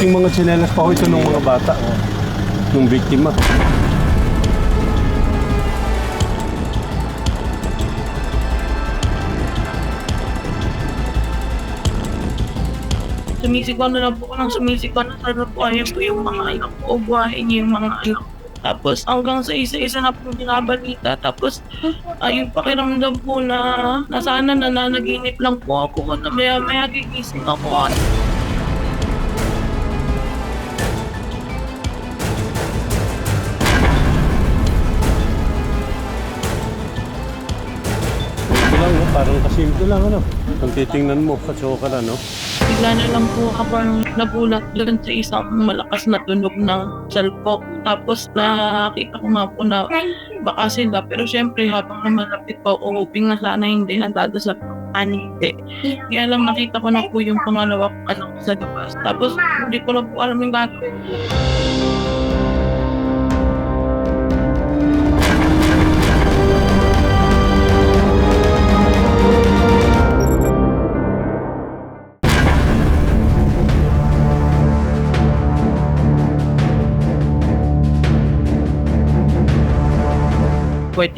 yung mga tsinelas pa ko ito ng mga bata, nung biktima. Sumisigaw na lang po ako ng sumisigaw na sana po ayaw po yung mga anak ko, buhayin niyo yung mga anak ko. Tapos hanggang sa isa-isa na po binabalita. Tapos yung pakiramdam po na sana nananaginip lang po ako na maya gigising ako. Ito lang, no? Parang kasimple lang, ano? Kung titingnan mo, katsoka na, no? Bigla na lang po ako nagulat doon sa isang malakas na tunog ng salpok. Tapos nakita ko nga po na baka sila. Pero syempre habang malapit pa uping na sana hindi nadadasal hindi. Kaya lang nakita ko na po yung pangalawa ko anak sa labas. Tapos hindi ko na po alam yung gagawin.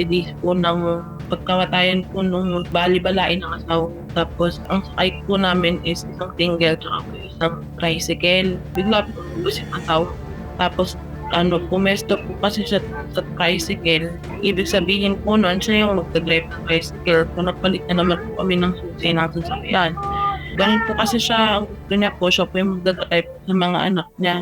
Days po ng pagkamatayan po nung bali-balain ng asawa. Tapos ang sakay po namin is isang tinggel at isang tricycle. Bigla po yung asawa. Tapos pumesto po kasi siya sa tricycle. Ibig sabihin po noon siya yung magdadrive ng tricycle. So nagpalit na naman po kami ng susi ng sasakyan. Ganun po kasi siya, ganyan po siya po yung magdadrive sa mga anak niya.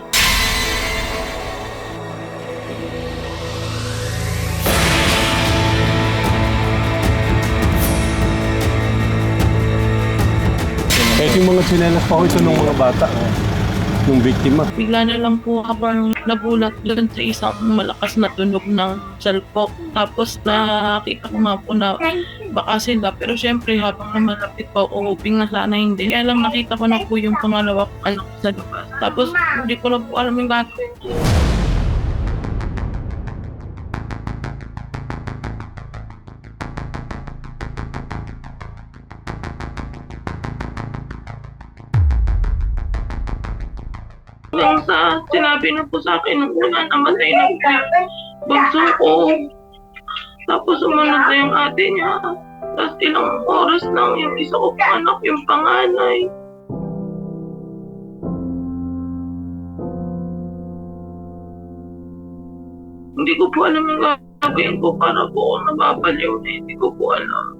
Kahit yung mga tsinelas pa ko ito ng mga bata, nung biktima. Bigla na lang po ako nagulat doon sa isang malakas na tunog ng salpok. Tapos nakita ko nga po na baka sila. Pero syempre habang malapit pa uping na sana hindi. Kaya lang nakita ko na po yung pangalawa ko anak sa labas. Tapos hindi ko na po alam yung gagawin. Hanggang sa sinabi na po sa akin nung una, namatay na po yung bunso ko. Tapos sumunod na yung ate niya. Tapos ilang oras lang yung isa ko pang anak, yung panganay. Hindi ko po alam yung gagawin ko para po ako nababaliw na hindi ko po alam.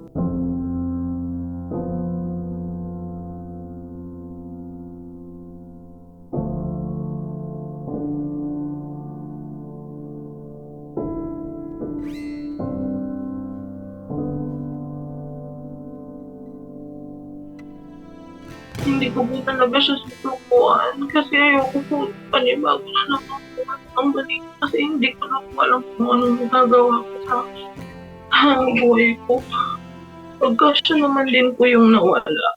Hindi ko po talaga siya susukuan kasi ayoko po panibago na naman po ang balik kasi hindi ko na po alam kung anong magagawa ko sa buhay ko. Pagka siya naman din po yung nawala.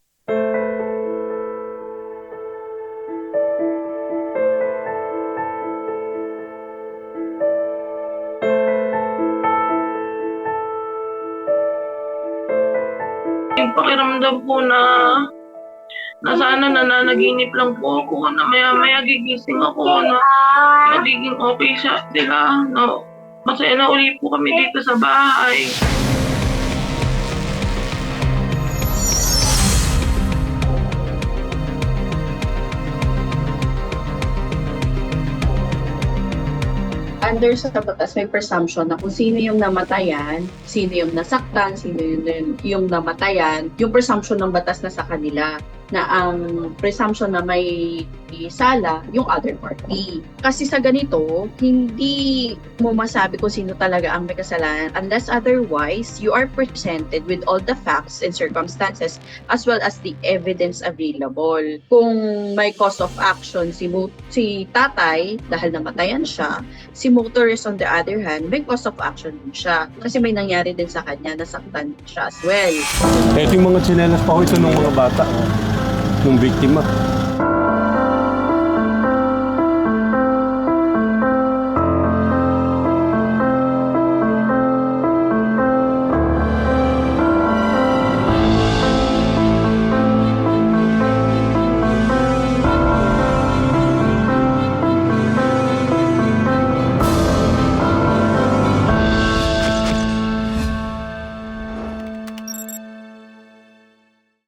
Yung pakiramdam po na sana nananaginip lang po ako na maya gigising ako na magiging okay sila. No, masaya na uli po kami dito sa bahay. Under sa batas may presumption na kung sino yung namatayan, sino yung nasaktan, sino yung namatayan, yung presumption ng batas na sa kanila na ang presumption na may sala yung other party. Kasi sa ganito, hindi mo masabi kung sino talaga ang may kasalanan unless otherwise you are presented with all the facts and circumstances as well as the evidence available. Kung may cause of action si tatay dahil namatayan siya, si motorist on the other hand, may cause of action din siya. Kasi may nangyari din sa kanya, nasaktan siya as well. Kahit yung mga tsinelas pa ko ito ng mga bata, nung biktima.